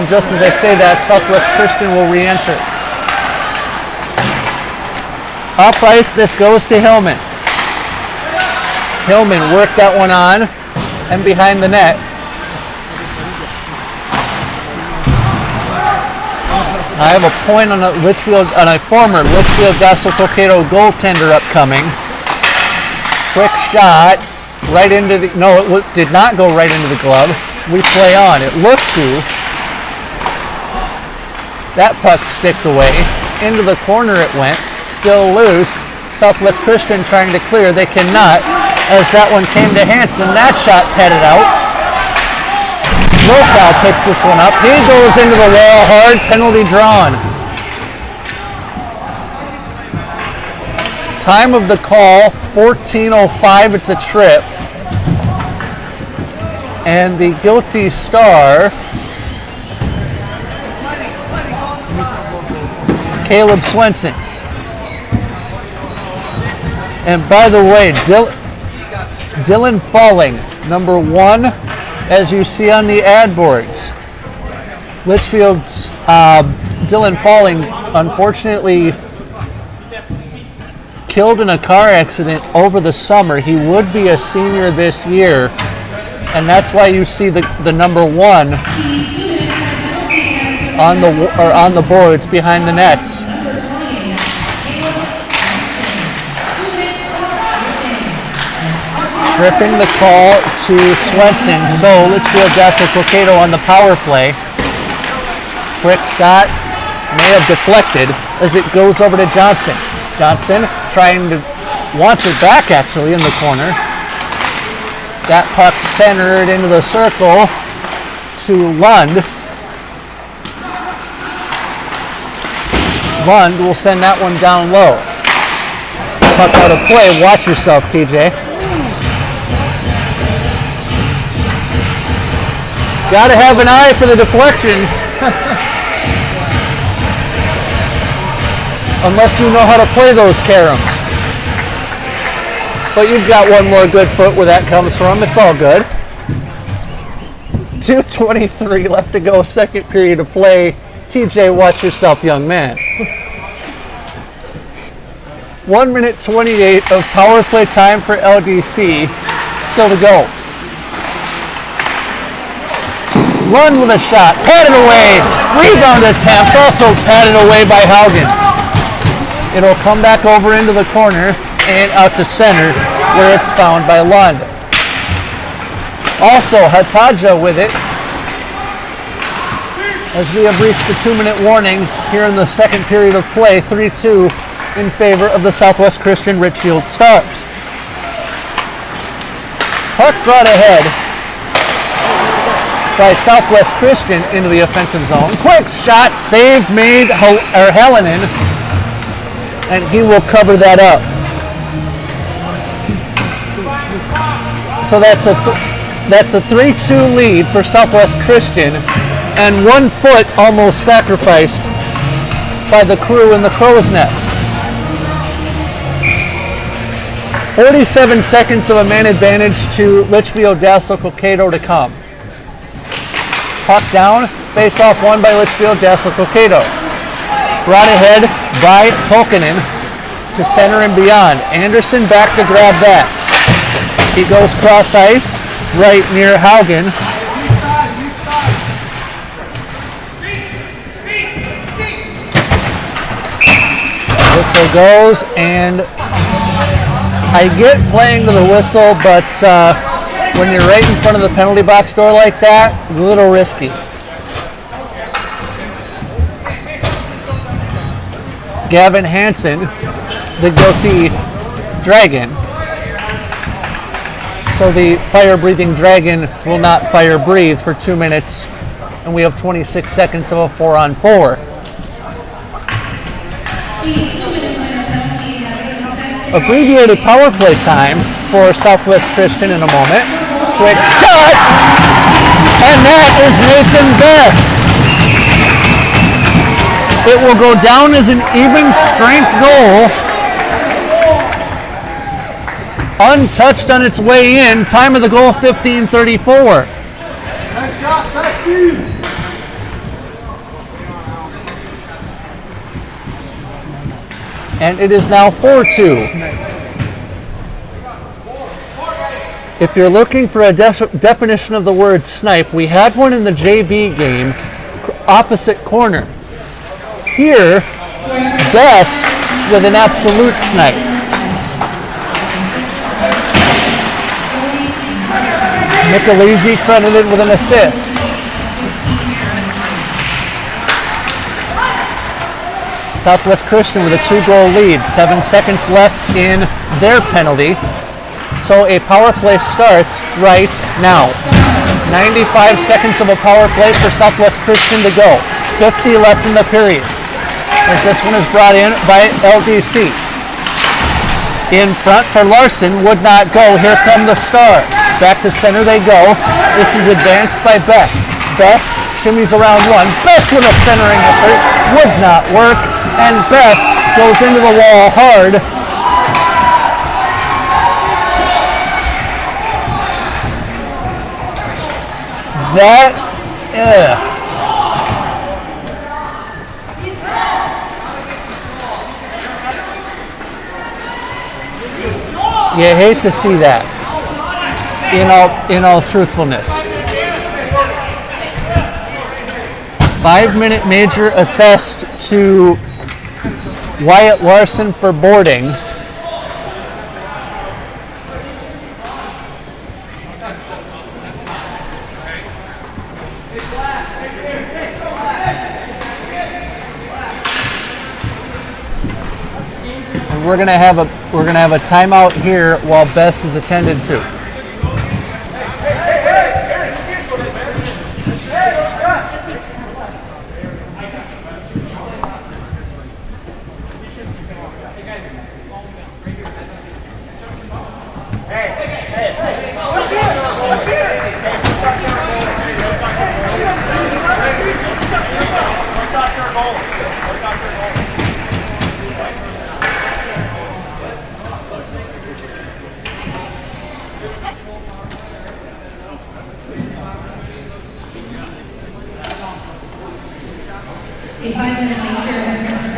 and just as I say that, Southwest Christian will re-enter. Up ice, this goes to Hillman. Hillman worked that one on and behind the net. I have a point on a former Litchfield Gospel Cokato goaltender upcoming. Quick shot right into the, no, it did not go right into the glove. We play on. It looked to. That puck sticked away. Into the corner it went. Still loose. Southwest Christian trying to clear. They cannot, as that one came to Hansen. That shot headed out. Local picks this one up. He goes into the wall hard. Penalty drawn. Time of the call, 14:05. It's a trip. And the guilty star, Caleb Swenson. And by the way, Dylan Falling, number 1, as you see on the ad boards. Litchfield's Dylan Falling, unfortunately, killed in a car accident over the summer. He would be a senior this year, and that's why you see the number 1 on the boards behind the nets. Tripping the call to Swenson, so Litchfield Gospel Cokato on the power play. Quick shot, may have deflected as it goes over to Johnson. Johnson wants it back actually in the corner. That puck centered into the circle to Lund. Lund will send that one down low. Puck out of play, watch yourself, TJ. Gotta have an eye for the deflections. Unless you know how to play those caroms. But you've got one more good foot where that comes from. It's all good. 2:23 left to go, second period of play. TJ, watch yourself, young man. 1 minute 28 of power play time for LDC. Still to go. Lund with a shot, patted away, rebound attempt, also patted away by Haugen. It'll come back over into the corner and out to center where it's found by Lund. Also Hataja with it as we have reached the 2-minute warning here in the second period of play, 3-2 in favor of the Southwest Christian Litchfield Stars. Puck brought ahead by Southwest Christian into the offensive zone. Quick shot, save made Hellenen, and he will cover that up. So that's a 3-2 lead for Southwest Christian, and 1 foot almost sacrificed by the crew in the crow's nest. 47 seconds of a man advantage to Litchfield Gospel Cokato to come. Puck down, face off won by Litchfield Gospel Cokato. Brought ahead by Tolkinen to center and beyond. Anderson back to grab that. He goes cross ice, right near Haugen. Whistle goes, and I get playing to the whistle, but when you're right in front of the penalty box door like that, a little risky. Gavin Hansen, the guilty dragon. So the fire-breathing dragon will not fire-breathe for 2 minutes, and we have 26 seconds of a 4-on-4. Abbreviated power play time for Southwest Christian in a moment. Quick shot, and that is Nathan Best. It will go down as an even strength goal. Untouched on its way in. Time of the goal, 15:34. Nice shot, Bestie. And it is now 4-2. If you're looking for a definition of the word snipe, we had one in the JV game, opposite corner. Here, Best with an absolute snipe. Michelizzi credited with an assist. Southwest Christian with a 2-goal lead. 7 seconds left in their penalty. So a power play starts right now. 95 seconds of a power play for Southwest Christian to go. 50 left in the period. As this one is brought in by LDC. In front for Larson, would not go. Here come the Stars. Back to center they go. This is advanced by Best. Best shimmies around one. Best with a centering effort. Would not work. And Best goes into the wall hard. You hate to see that, in all truthfulness. 5-minute major assessed to Wyatt Larson for boarding. And we're gonna have a timeout here while Best is attended to.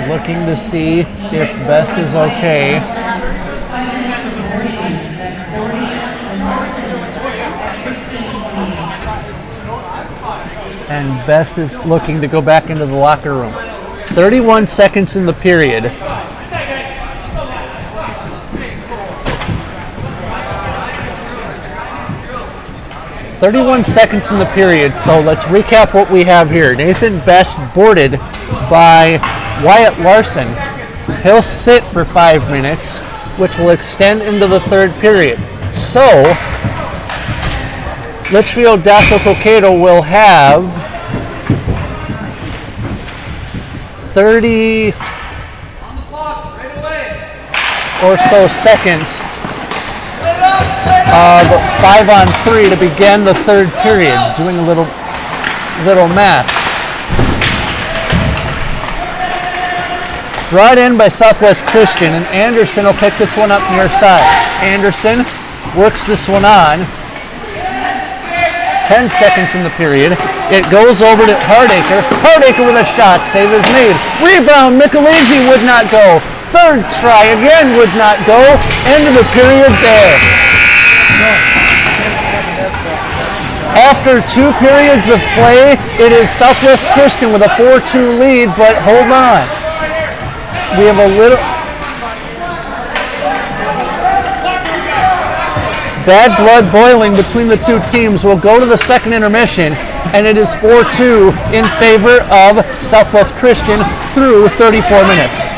Looking to see if Best is okay. And Best is looking to go back into the locker room. 31 seconds in the period. So let's recap what we have here. Nathan Best boarded by Wyatt Larson. He'll sit for 5 minutes, which will extend into the third period. So, Litchfield Dassel Cokato will have 30 or so seconds of 5-on-3 to begin the third period. Doing a little math. Brought in by Southwest Christian, and Anderson will pick this one up near side. Anderson works this one on. 10 seconds in the period. It goes over to Hardacre. Hardacre with a shot. Save is made. Rebound. Michelizzi would not go. Third try again would not go. End of the period there. After 2 periods of play, it is Southwest Christian with a 4-2 lead, but hold on. We have a little bad blood boiling between the two teams. We'll go to the second intermission, and it is 4-2 in favor of Southwest Christian through 34 minutes.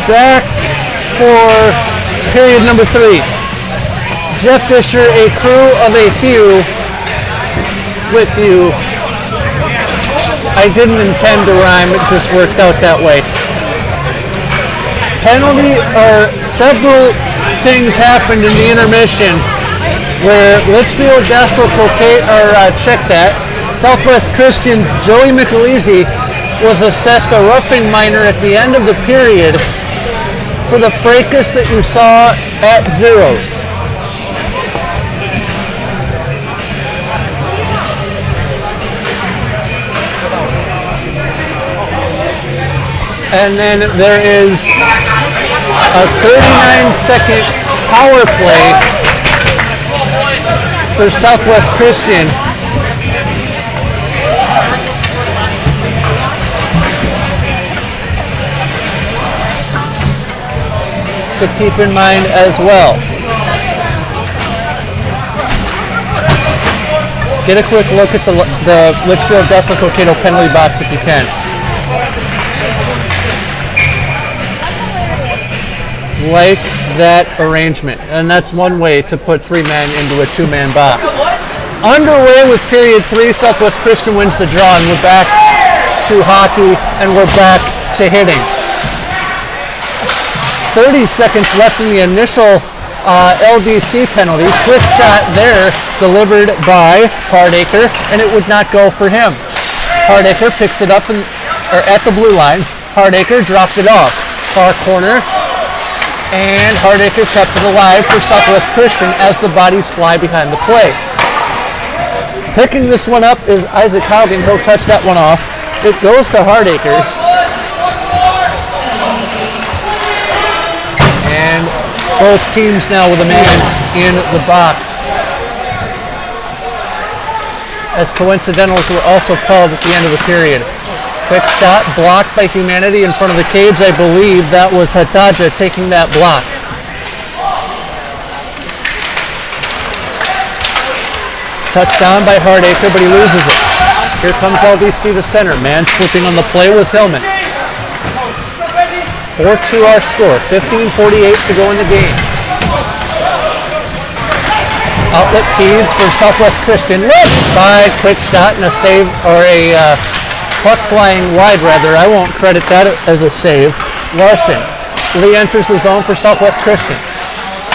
Back for period number 3. Jeff Disher, a crew of a few with you. I didn't intend to rhyme, it just worked out that way. Penalty, or several things happened in the intermission where Litchfield, Dassel, check that. Southwest Christian's Joey Michelizzi was assessed a roughing minor at the end of the period for the fracas that you saw at zeros. And then there is a 39-second power play for Southwest Christian. To keep in mind as well. Get a quick look at the Litchfield Dassel Cokato penalty box if you can. Like that arrangement, and that's one way to put 3 men into a 2-man box. Underway with period 3, Southwest Christian wins the draw, and we're back to hockey, and we're back to hitting. 30 seconds left in the initial LDC penalty. Quick shot there, delivered by Hardacre, and it would not go for him. Hardacre picks it up at the blue line. Hardacre dropped it off. Far corner. And Hardacre kept it alive for Southwest Christian as the bodies fly behind the play. Picking this one up is Isaac Haugen. He'll touch that one off. It goes to Hardacre. And both teams now with a man in the box. As coincidentals were also called at the end of the period. Quick shot blocked by Humanity in front of the cage. I believe that was Hataja taking that block. Touchdown by Hardacre, but he loses it. Here comes LDC to center. Man slipping on the play was Hillman. 4-2 our score. 15:48 to go in the game. Outlet feed for Southwest Christian. Left side, quick shot and a save, or a puck flying wide rather. I won't credit that as a save. Larson re-enters the zone for Southwest Christian.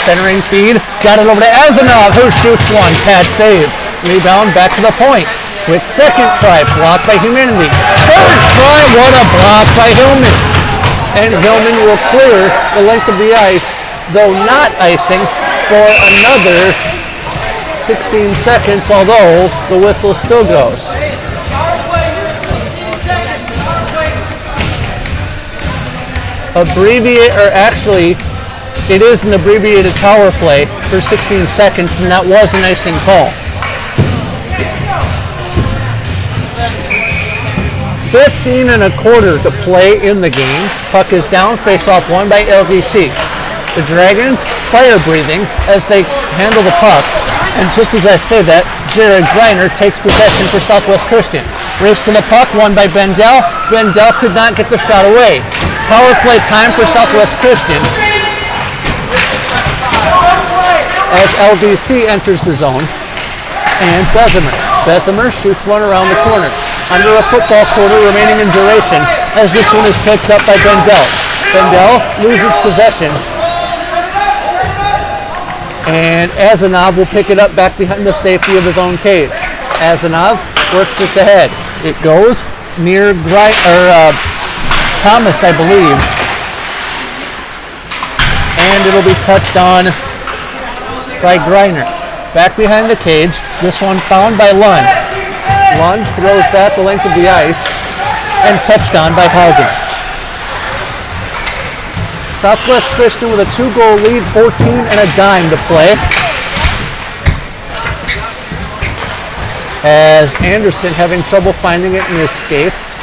Centering feed, got it over to Azanov, who shoots one. Pad save. Rebound back to the point. With second try, blocked by Humanity. Third try, what a block by Hillman. And Hillman will clear the length of the ice, though not icing, for another 16 seconds, although the whistle still goes. It is an abbreviated power play for 16 seconds, and that was an icing call. 15 1/4 to play in the game. Puck is down, face-off won by LDC. The Dragons fire breathing as they handle the puck, and just as I say that, Jared Greiner takes possession for Southwest Christian. Race to the puck, won by Bendel. Bendel could not get the shot away. Power play time for Southwest Christian as LDC enters the zone. And Bessemer shoots one around the corner. Under a football quarter remaining in duration as this one is picked up by Bendel. Bendel loses possession. And Azanov will pick it up back behind the safety of his own cage. Azanov works this ahead. It goes near Thomas, I believe. And it'll be touched on by Greiner. Back behind the cage. This one found by Lund. Lund throws that the length of the ice and touched on by Haugen. Southwest Christian with a 2-goal lead, 14 and a dime to play. As Anderson having trouble finding it in his skates.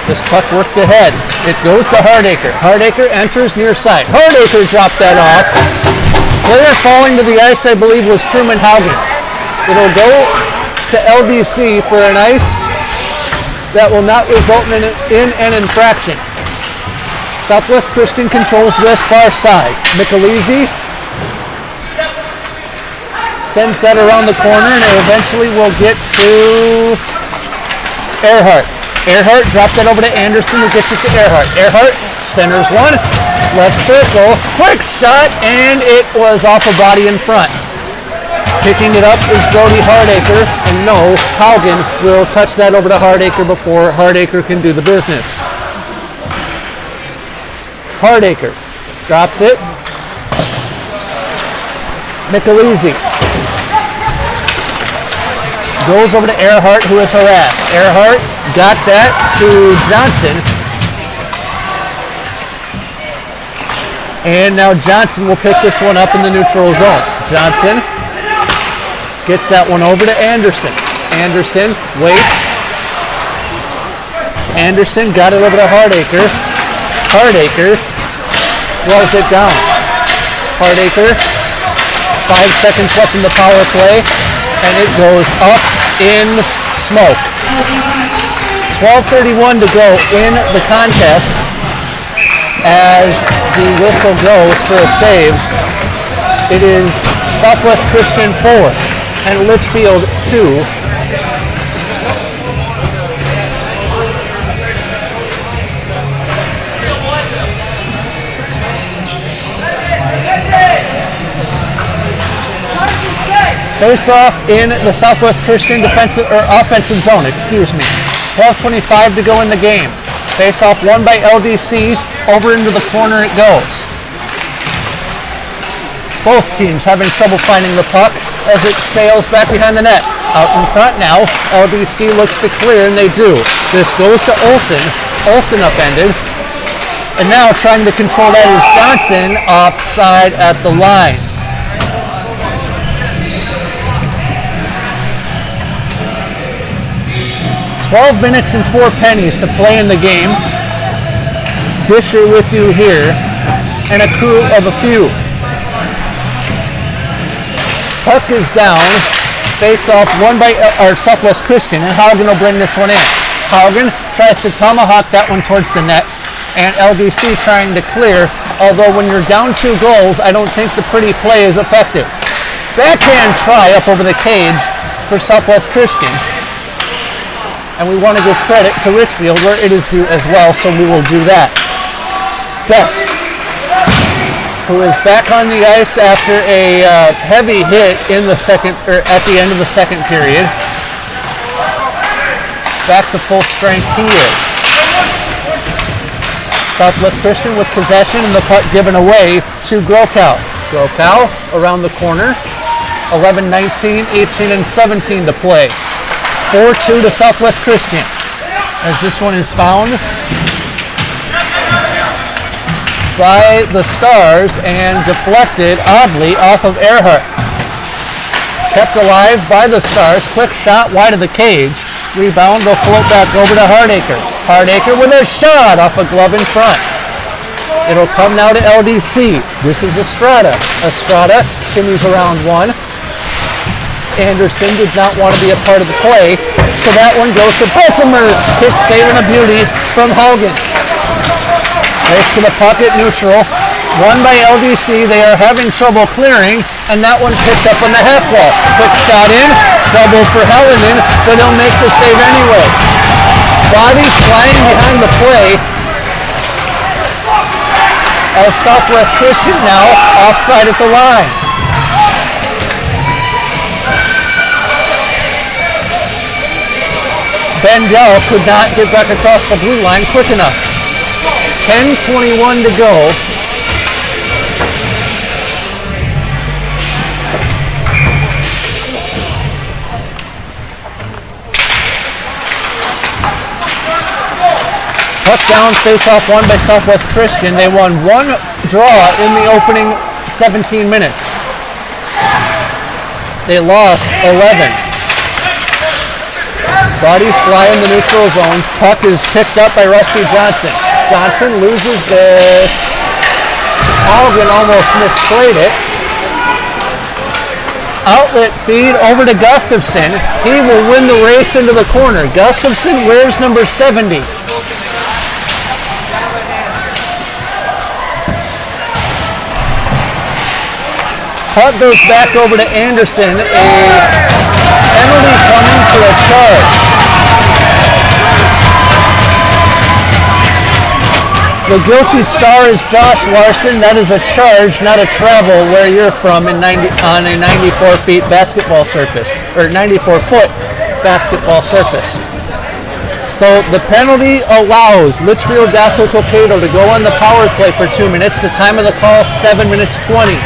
This puck worked ahead. It goes to Hardacre. Hardacre enters near side. Hardacre dropped that off. Player falling to the ice, I believe, was Truman Haugen. It'll go to LDC for an ice that will not result in an infraction. Southwest Christian controls this far side. Michelizzi sends that around the corner, and it eventually will get to Earhart. Earhart dropped that over to Anderson, who gets it to Earhart. Earhart centers one, left circle, quick shot, and it was off a body in front. Picking it up is Brody Hardacre, and no, Haugen will touch that over to Hardacre before Hardacre can do the business. Hardacre drops it. Michelizzi goes over to Earhart, who is harassed. Earhart got that to Johnson. And now Johnson will pick this one up in the neutral zone. Johnson gets that one over to Anderson. Anderson waits. Anderson got it over to Hardacre. Hardacre rolls it down. Hardacre, 5 seconds left in the power play, and it goes up in smoke. 12:31 to go in the contest as the whistle goes for a save. It is Southwest Christian 4 and Litchfield 2. Face off in the Southwest Christian offensive zone, 12:25 to go in the game. Face off won by LDC, over into the corner it goes. Both teams having trouble finding the puck as it sails back behind the net. Out in front now, LDC looks to clear, and they do. This goes to Olsen. Olsen upended. And now trying to control that is Johnson, offside at the line. 12 minutes and 4 pennies to play in the game. Disher with you here, and a crew of a few. Puck is down. Face off won by Southwest Christian, and Haugen will bring this one in. Haugen tries to tomahawk that one towards the net, and LDC trying to clear. Although when you're down 2 goals, I don't think the pretty play is effective. Backhand try up over the cage for Southwest Christian. And we want to give credit to Litchfield where it is due as well, so we will do that. Best, who is back on the ice after a heavy hit in the at the end of the second period. Back to full strength he is. Southwest Christian with possession and the puck given away to Grokow. Grokow around the corner. 11-19, 18 and 17 to play. 4-2 to Southwest Christian as this one is found by the Stars and deflected oddly off of Earhart. Kept alive by the Stars. Quick shot wide of the cage. Rebound will float back over to Hardacre. Hardacre with a shot off a glove in front. It'll come now to LDC. This is Estrada. Estrada shimmies around one. Anderson did not want to be a part of the play, so that one goes to Bessemer. Kick saving a beauty from Haugen. Race to the puck at neutral. Won by LDC. They are having trouble clearing, and that one picked up on the half wall. Quick shot in. Trouble for Hellinan, but he'll make the save anyway. Bodies flying behind the play as Southwest Christian now offside at the line. Bendel could not get back across the blue line quick enough. 10:21 to go. Puck down, face-off won by Southwest Christian. They won one draw in the opening 17 minutes. They lost 11. Bodies fly in the neutral zone. Puck is picked up by Rusty Johnson. Johnson loses this. Haugen almost misplayed it. Outlet feed over to Gustafson. He will win the race into the corner. Gustafson wears number 70. Puck goes back over to Anderson. A penalty coming for a charge. The guilty star is Josh Larson. That is a charge, not a travel where you're from on a 94 feet basketball surface, or 94 foot basketball surface. So the penalty allows Litchfield Dassel Cokato to go on the power play for 2 minutes. The time of the call, 7 minutes 20.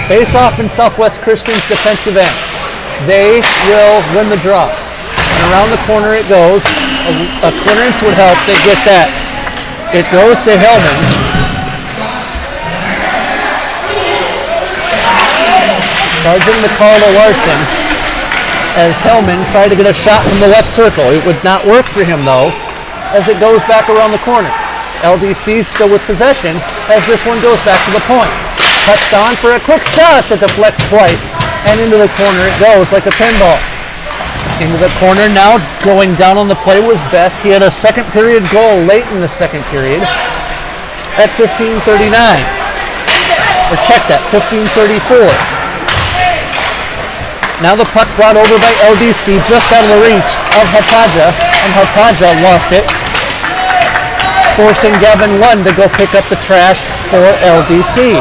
Face off in Southwest Christian's defensive end. They will win the draw. And around the corner it goes. A clearance would help. They get that. It goes to Hellman. Charging the call to Larson as Hellman tried to get a shot from the left circle. It would not work for him though as it goes back around the corner. LDC still with possession as this one goes back to the point. Touched on for a quick shot that deflects twice, and into the corner it goes like a pinball. Into the corner now, going down on the play was Best. He had a second period goal late in the second period at 15:39. Or check that, 15:34. Now the puck brought over by LDC just out of the reach of Hataja, and Hataja lost it, forcing Gavin Lund to go pick up the trash for LDC.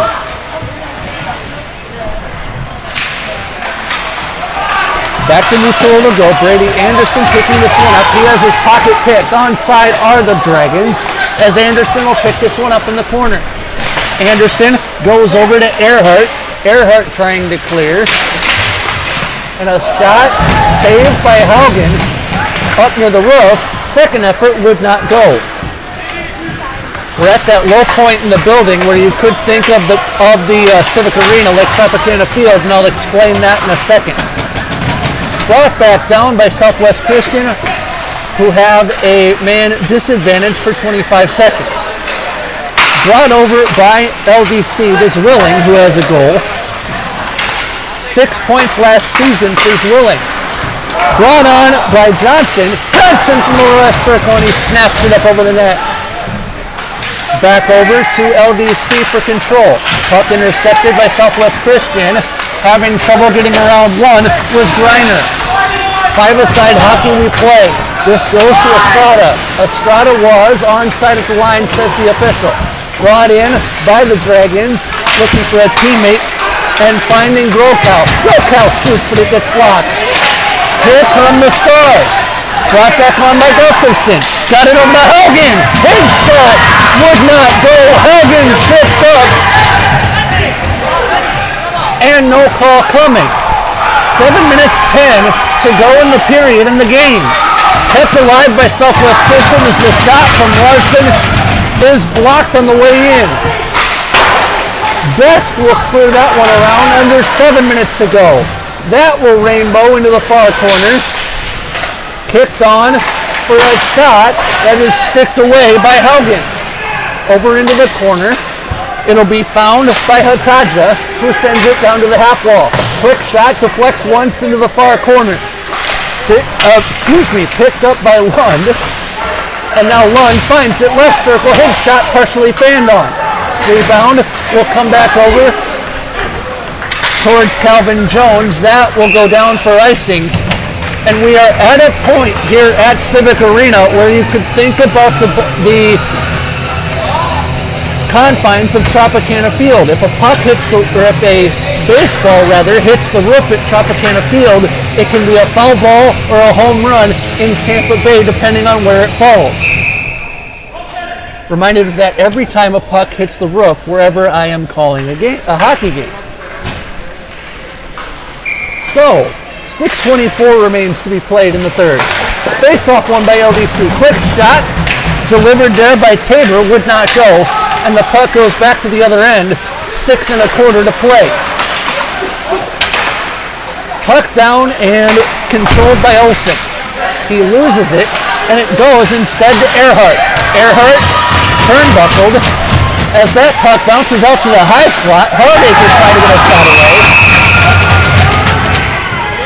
Back to neutral to go. Brady Anderson picking this one up. He has his pocket picked. Onside are the Dragons as Anderson will pick this one up in the corner. Anderson goes over to Earhart. Earhart trying to clear. And a shot saved by Haugen up near the roof. Second effort would not go. We're at that low point in the building where you could think of the Civic Arena like Tropicana Field, and I'll explain that in a second. Brought back down by Southwest Christian, who have a man disadvantage for 25 seconds. Brought over by LDC, this Willing, who has a goal. 6 points last season for Willing. Brought on by Johnson. Johnson from the left circle, and he snaps it up over the net. Back over to LDC for control. Puck intercepted by Southwest Christian. Having trouble getting around one was Greiner. Five-a-side hockey we play. This goes to Estrada. Estrada was onside at the line, says the official. Brought in by the Dragons, looking for a teammate, and finding Grokow. Grokow shoots, but it gets blocked. Here come the Stars. Brought back on by Gustafson. Got it over to Haugen. His shot would not go. Haugen tripped up. And no call coming. 7 minutes 10 to go in the period in the game. Kept alive by Southwest Christian as the shot from Larson is blocked on the way in. Best will clear that one around under 7 minutes to go. That will rainbow into the far corner. Kicked on for a shot that is sticked away by Haugen. Over into the corner. It'll be found by Hataja, who sends it down to the half wall. Quick shot deflects once into the far corner. Picked up by Lund. And now Lund finds it left circle. His shot partially fanned on. Rebound will come back over towards Calvin Jones. That will go down for icing. And we are at a point here at Civic Arena where you could think about the confines of Tropicana Field. If a puck hits or if a baseball hits the roof at Tropicana Field, it can be a foul ball or a home run in Tampa Bay depending on where it falls. Reminded of that every time a puck hits the roof wherever I am calling a hockey game. So, 6:24 remains to be played in the third. Face-off won by LDC. Quick shot delivered there by Tabor, would not go. And the puck goes back to the other end, 6 1/4 to play. Puck down and controlled by Olsen. He loses it, and it goes instead to Earhart. Earhart turnbuckled as that puck bounces out to the high slot. Hardacre trying to get a shot away.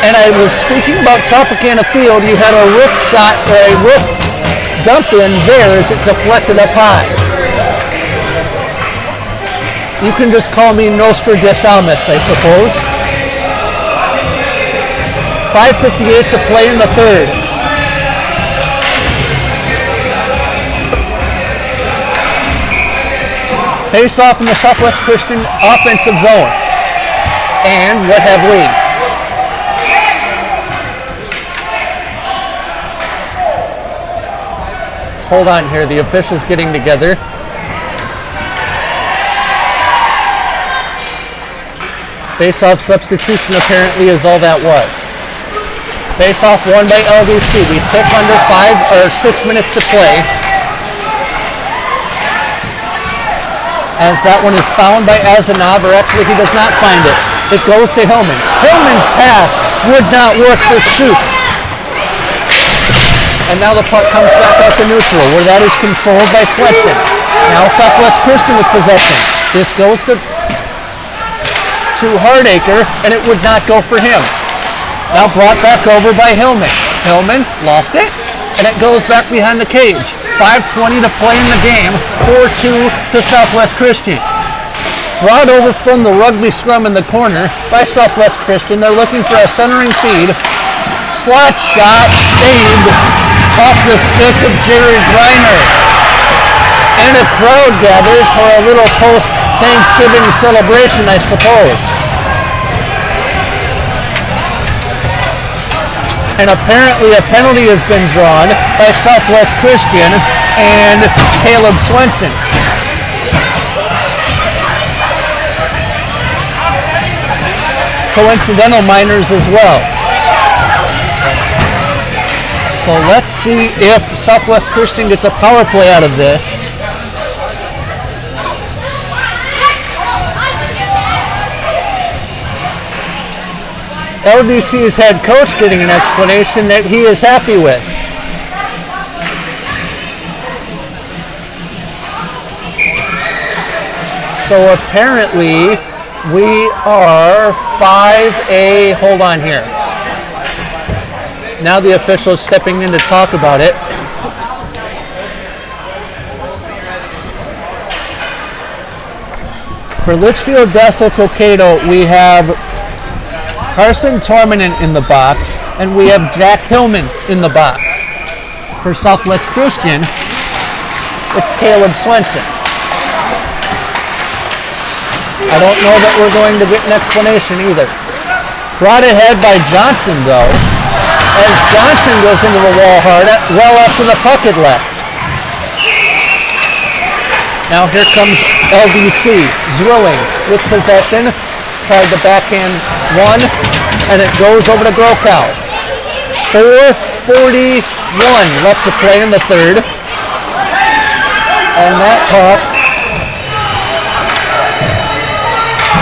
And I was speaking about Tropicana Field. You had a roof shot, or a roof dump in there as it deflected up high. You can just call me Nostradamus, I suppose. 5:58 to play in the third. Face off in the Southwest Christian offensive zone. And what have we? Hold on here, the officials getting together. Face-off substitution apparently is all that was. Face-off won by LDC. We tick under 6 minutes to play. As that one is found by Azanov, or actually he does not find it. It goes to Hillman. Hillman's pass would not work for Schutz. And now the puck comes back out to neutral, where that is controlled by Swenson. Now Southwest Christian with possession. This goes to Hardacre, and it would not go for him. Now brought back over by Hillman. Hillman lost it, and it goes back behind the cage. 5:20 to play in the game. 4-2 to Southwest Christian. Brought over from the rugby scrum in the corner by Southwest Christian. They're looking for a centering feed. Slot shot saved off the stick of Jared Reiner. And a crowd gathers for a little post-Thanksgiving celebration, I suppose. And apparently a penalty has been drawn by Southwest Christian and Caleb Swenson. Coincidental minors as well. So let's see if Southwest Christian gets a power play out of this. LDC's head coach getting an explanation that he is happy with. So apparently we are 5A, hold on here. Now the official is stepping in to talk about it. For Litchfield, Dassel, Cokato, we have Carson Tormanen in the box, and we have Jack Hillman in the box. For Southwest Christian, it's Caleb Swenson. I don't know that we're going to get an explanation either. Brought ahead by Johnson, though, as Johnson goes into the wall hard well after the puck had left. Now here comes LDC. Zwilling with possession. Tried the backhand one, and it goes over to Grokow. 4:41 left to play in the third. And that puck,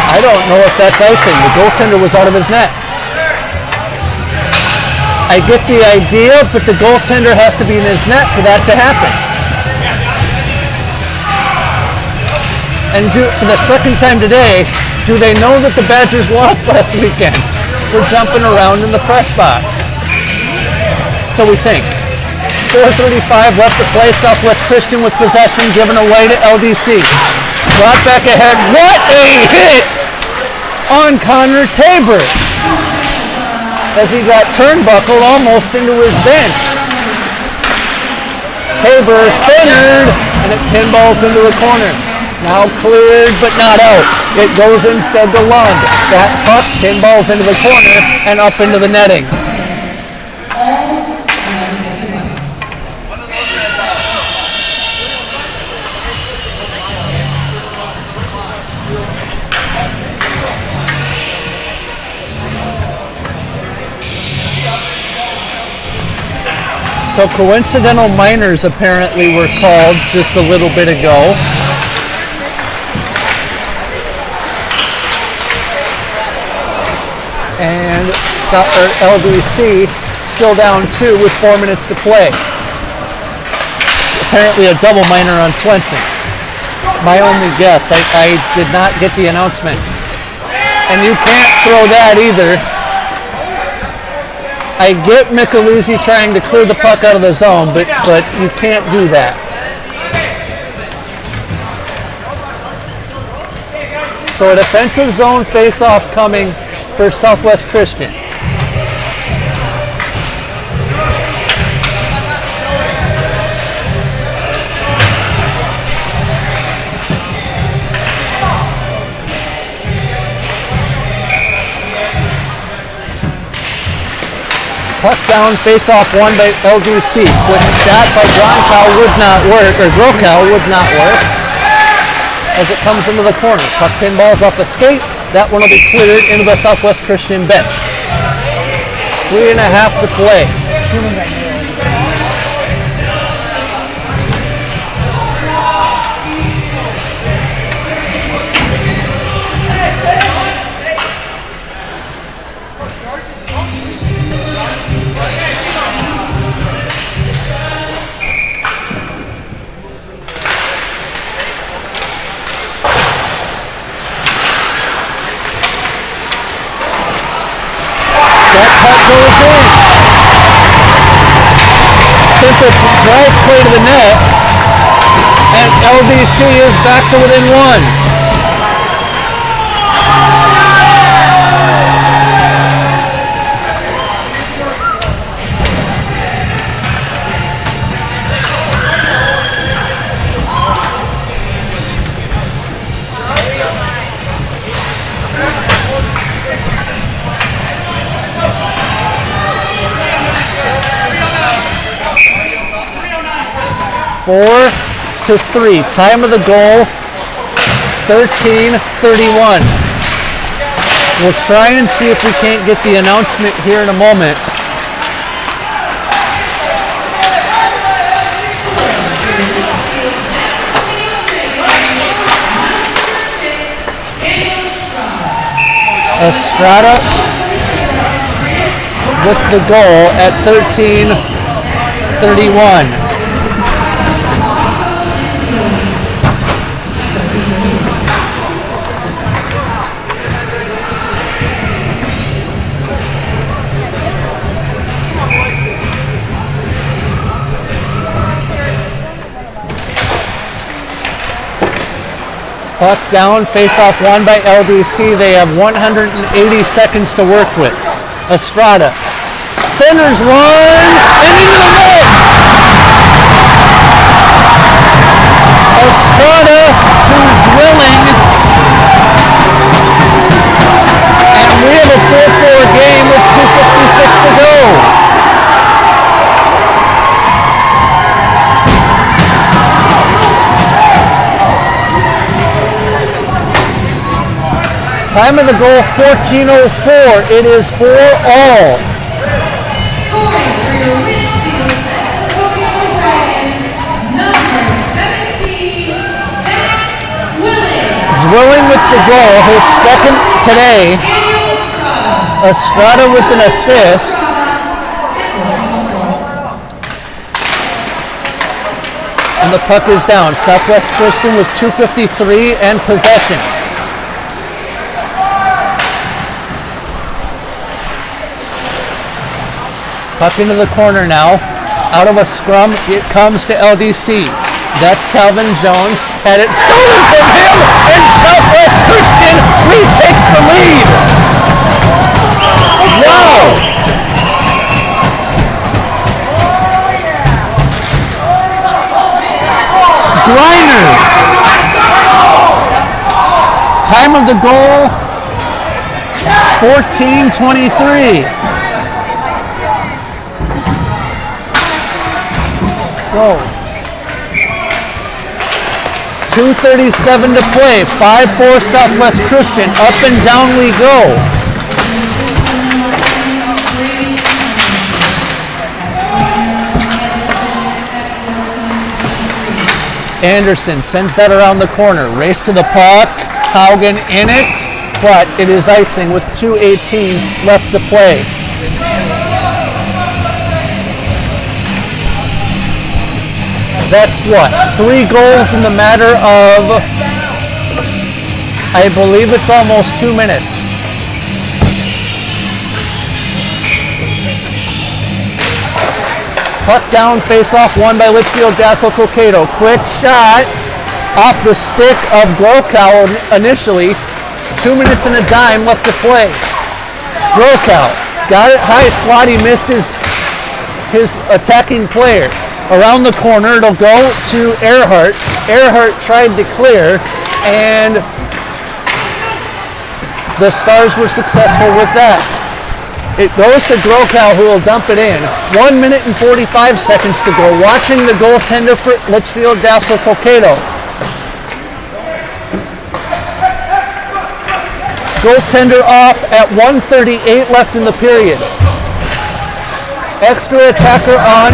I don't know if that's icing. The goaltender was out of his net. I get the idea, but the goaltender has to be in his net for that to happen. And for the second time today, do they know that the Badgers lost last weekend? We're jumping around in the press box. So we think. 4:35 left to play. Southwest Christian with possession given away to LDC. Brought back ahead. What a hit on Connor Tabor as he got turnbuckled almost into his bench. Tabor centered, and it pinballs into the corner. Now cleared, but not out. It goes instead to Lund. That puck pinballs into the corner and up into the netting. So coincidental minors apparently were called just a little bit ago. And LDC still down 2 with 4 minutes to play. apparently a double minor on Swenson. My only guess. I did not get the announcement. And you can't throw that either. I get Micheluzzi trying to clear the puck out of the zone, but you can't do that. So a defensive zone face-off coming for Southwest Christian. Puck down, face-off won by LDC. With that by Bronkow would not work, or Grokow would not work, as it comes into the corner. Puck pinballs off the skate. That one will be cleared into the Southwest Christian bench. 3.5 to play. Goes in. Simple drive play to the net, and LDC is back to within one. Four to 3. Time of the goal, 13:31. We'll try and see if we can't get the announcement here in a moment. Estrada with the goal at 13:31. Puck down, face-off won by LDC. They have 180 seconds to work with. Estrada centers one, and into the net! Estrada to Zwilling, and we have a 4-4 game with 2:56 to go. Time of the goal, 14:04. It is 4-all. Scoring for your Litchfield Dragons, number 17, Zach Zwilling with the goal, his second today. Estrada with an assist. And the puck is down. Southwest Christian with 2:53 and possession. Puck into the corner now. Out of a scrum, it comes to LDC. That's Calvin Jones. Had it stolen from him, and Southwest Christian retakes the lead. Wow! Griner. Time of the goal, 14:23. Go. 2:37 to play. 5-4 Southwest Christian. Up and down we go. Anderson sends that around the corner. Race to the puck. Haugen in it, but it is icing with 2:18 left to play. That's what? 3 goals in the matter of, I believe it's almost 2 minutes. Puck down, face-off won by Litchfield Dassel-Cokato. Quick shot off the stick of Grokow initially. 2 minutes and a dime left to play. Grokow got it high slot. He missed his attacking player. Around the corner, it'll go to Earhart. Earhart tried to clear, and the Stars were successful with that. It goes to Grokow, who will dump it in. 1 minute and 45 seconds to go. Watching the goaltender for Litchfield Dassel-Cokato. Goaltender off at 1:38 left in the period. Extra attacker on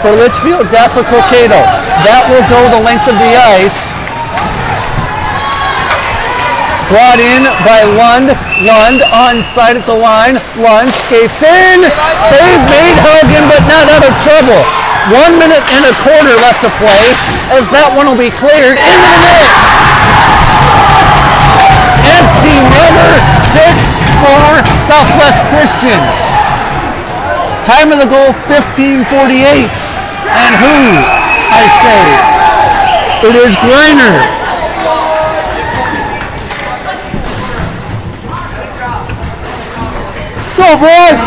for Litchfield Dassel-Cokato. That will go the length of the ice. Brought in by Lund. Lund onside at the line. Lund skates in. Save made Hogan, but not out of trouble. 1 minute and a quarter left to play as that one will be cleared into the net. Empty netter, 6-4 Southwest Christian. Time of the goal, 15:48. And who, I say, it is Greiner. Let's go, boys!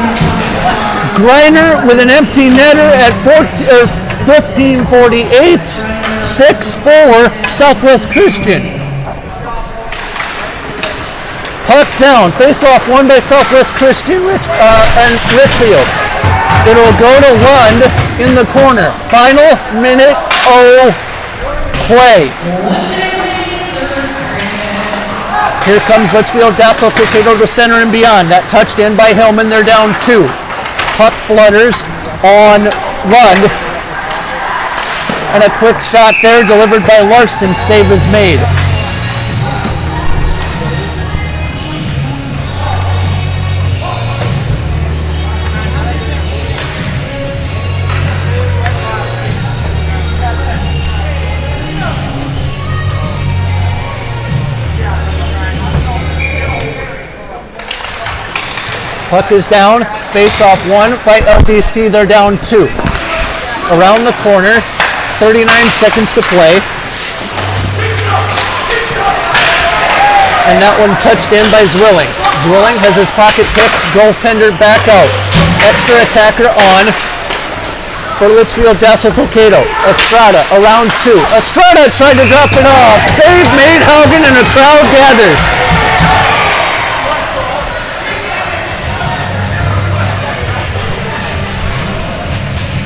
Greiner with an empty netter at 15:48. 6-4 Southwest Christian. Puck down, face-off won by Southwest Christian and Litchfield. It'll go to Lund in the corner. Final minute, play. Here comes Litchfield Dassel-Cokato to center and beyond. That touched in by Hillman, they're down 2. Puck flutters on Lund. And a quick shot there delivered by Larson, save is made. Puck is down, face-off won by LDC, they're down 2. Around the corner, 39 seconds to play. And that one touched in by Zwilling. Zwilling has his pocket picked, goaltender back out. Extra attacker on for Litchfield Dassel-Cokato. Estrada around 2. Estrada tried to drop it off. Save made Haugen and the crowd gathers.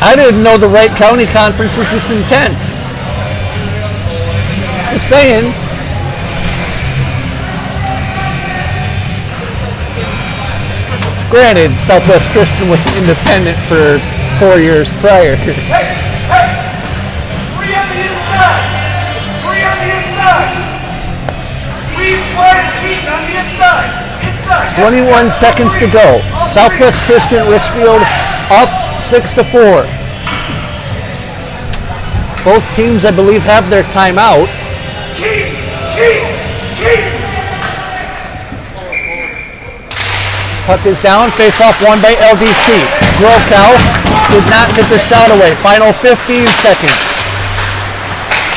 I didn't know the Wright County Conference was this intense. Just saying. Granted, Southwest Christian was independent for 4 years prior. Hey! 3 on the inside! 3 on the inside! Squeeze wide and keep on the inside! Inside! 21 seconds to go. Southwest Christian, Litchfield up 6-4. Both teams, I believe, have their timeout. Keep! Puck is down, face-off won by LDC. Grokow did not get the shot away. Final 15 seconds.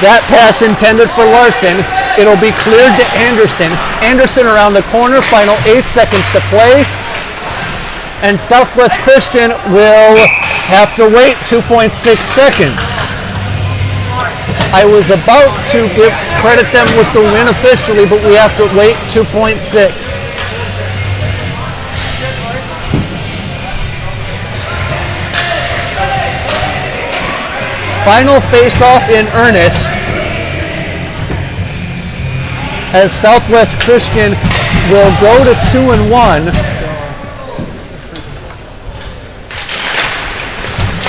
That pass intended for Larson. It'll be cleared to Anderson. Anderson around the corner, final 8 seconds to play. And Southwest Christian will have to wait 2.6 seconds. I was about to credit them with the win officially, but we have to wait 2.6. Final face-off in earnest as Southwest Christian will go to 2-1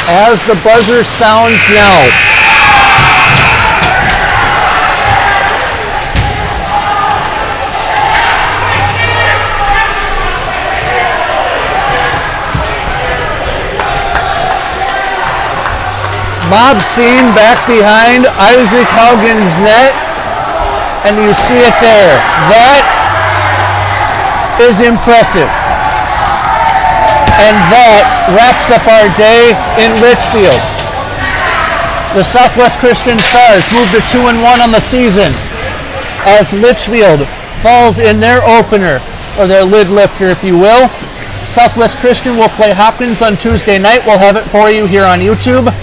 as the buzzer sounds now. mob scene back behind Isaac Haugen's net, and you see it there. That is impressive. And that wraps up our day in Litchfield. The Southwest Christian Stars move to 2-1 on the season as Litchfield falls in their opener, or their lid lifter, if you will. Southwest Christian will play Hopkins on Tuesday night. We'll have it for you here on YouTube.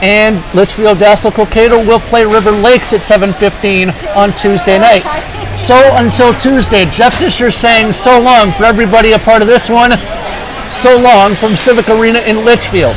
And Litchfield Dassel Cokato will play River Lakes at 7:15 on Tuesday night. So until Tuesday, Jeff Disher saying so long for everybody a part of this one. So long from Civic Arena in Litchfield.